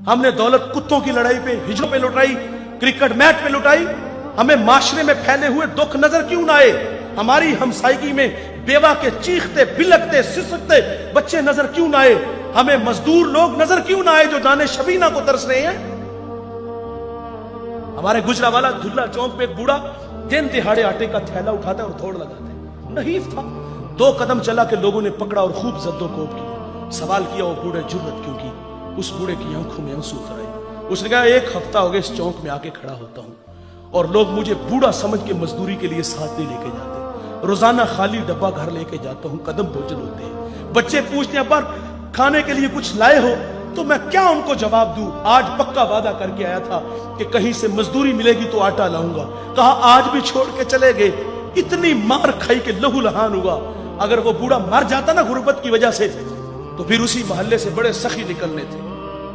हमने दौलत कुत्तों की लड़ाई पे, हिजड़ों पे लुटाई, क्रिकेट मैच पे लुटाई। हमें माशरे में फैले हुए दुख नजर क्यों ना आए? हमारी हमसायगी में बेवा के चीखते बिलकते सिसकते बच्चे नजर क्यों ना आए? हमें मजदूर लोग नजर क्यों ना आए जो दाने शबीना को तरस रहे हैं? हमारे गुजरावाला धुल्ला चौक पे एक बूढ़ा दिन दिहाड़े आटे का थैला उठाता और दौड़ लगाता, नहीफ था। 2 कदम चला के लोगों ने पकड़ा और खूब जद्दोकोब किया। सवाल किया वो बूढ़े जुर्रत क्यों की? उस बूढ़े की आंखों में आंसू उतर आए। उसने कहा 1 हफ्ता हो गया इस चौक में आके खड़ा होता हूं और लोग मुझे बूढ़ा समझ के मजदूरी के लिए साथ नहीं लेके जाते। रोजाना खाली डब्बा घर लेके जाता हूं, कदम भोजन होते हैं। बच्चे पूछते हैं पर खाने के लिए कुछ लाए हो? तो मैं क्या उनको जवाब दूं? आज पक्का वादा करके आया था कि कहीं से मजदूरी मिलेगी तो आटा लाऊंगा। कहा आज भी छोड़ के चले गए। इतनी मार खाई के लहू लहान हुआ। अगर वो बूढ़ा मर जाता ना गुर्बत की वजह से, तो फिर उसी मोहल्ले से बड़े सखी निकलने थे।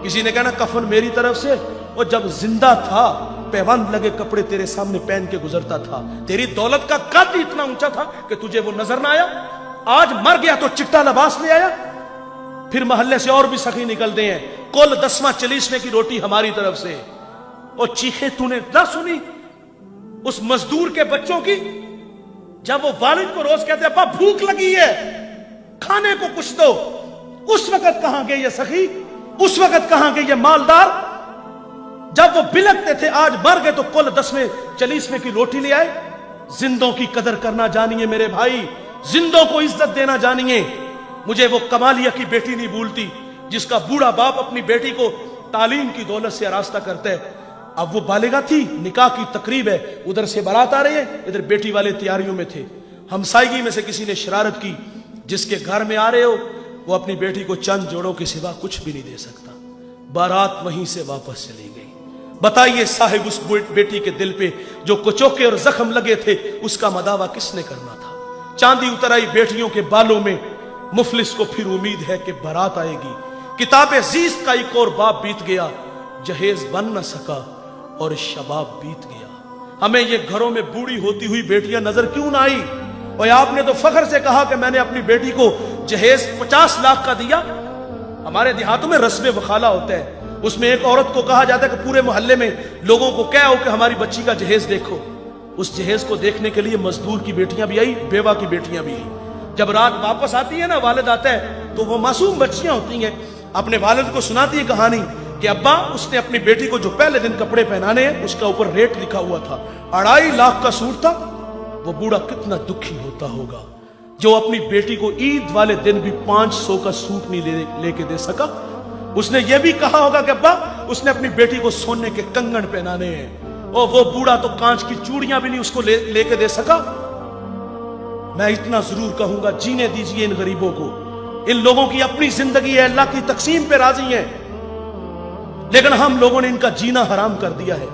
किसी ने कहना कफन मेरी तरफ से, और जब जिंदा था पैबंद लगे कपड़े तेरे सामने पहन के गुजरता था। तेरी दौलत का कद इतना ऊंचा था कि तुझे वो नजर ना आया। आज मर गया तो चिट्टा लिबास ले आया। फिर मोहल्ले से और भी सखी निकलते हैं, कुल 10वां 40वें की रोटी हमारी तरफ से। और चीखे तूने ना सुनी उस मजदूर के बच्चों की, जब वो वालिद को रोज कहते अब्बा भूख लगी है, खाने को कुछ दो। उस वक्त कहां गए ये सखी? उस वक्त कहां गए ये मालदार? जब वो बिलकते थे आज मर गए तो कुल 10वें 40वें की रोटी ले आए। जिंदों की कदर करना जानिए मेरे भाई, जिंदों को इज्जत देना जानिए। मुझे वो कमालिया की बेटी नहीं भूलती जिसका बूढ़ा बाप अपनी बेटी को तालीम की दौलत से आरास्ता करता है। अब वो बालिगा थी, निकाह की तकरीब है, उधर से बारात आ रही है, इधर बेटी वाले तैयारियों में थे। हमसायगी में से किसी ने शरारत की, जिसके घर में आ रहे हो वो अपनी बेटी को चंद जोड़ों के सिवा कुछ भी नहीं दे सकता। बारात वहीं से वापस चली गई। बताइए साहिब उस बेटी के दिल पे जो कुचोके और जख्म लगे थे उसका मदावा किसने करना था? चांदी उतर आई बेटियों के बालों में। मुफलिस को फिर उम्मीद है कि बारात आएगी। किताब अजीज का एक और बाप बीत गया, जहेज बन न सका और शबाब बीत गया। हमें ये घरों में बूढ़ी होती हुई बेटियां नजर क्यों ना आई? और आपने तो फख्र से कहा कि मैंने अपनी बेटी को जहेज 50 लाख का दिया। हमारे देहातों में रस्म वखाला होता है, उसमें एक औरत को कहा जाता है कि पूरे मोहल्ले में लोगों को क्या हो कि हमारी बच्ची का जहेज देखो। उस जहेज को देखने के लिए मजदूर की बेटियां भी आई, बेवा की बेटियां भी आई। जब रात वापस आती है ना, वालिद आता है, तो वो मासूम बच्चियां होती हैं, अपने वालिद को सुनाती है कहानी कि अब्बा उसने अपनी बेटी को जो पहले दिन कपड़े पहनाने हैं उसका ऊपर रेट लिखा हुआ था, 2.5 लाख का सूट था। वो बूढ़ा कितना दुखी होता होगा जो अपनी बेटी को ईद वाले दिन भी 500 का सूट नहीं लेके दे सका। उसने ये भी कहा होगा कि अब्बा उसने अपनी बेटी को सोने के कंगन पहनाने हैं, और वो बूढ़ा तो कांच की चूड़ियां भी नहीं उसको लेके दे सका। मैं इतना जरूर कहूंगा, जीने दीजिए इन गरीबों को। इन लोगों की अपनी जिंदगी है, अल्लाह की तकसीम पे राजी है, लेकिन हम लोगों ने इनका जीना हराम कर दिया है।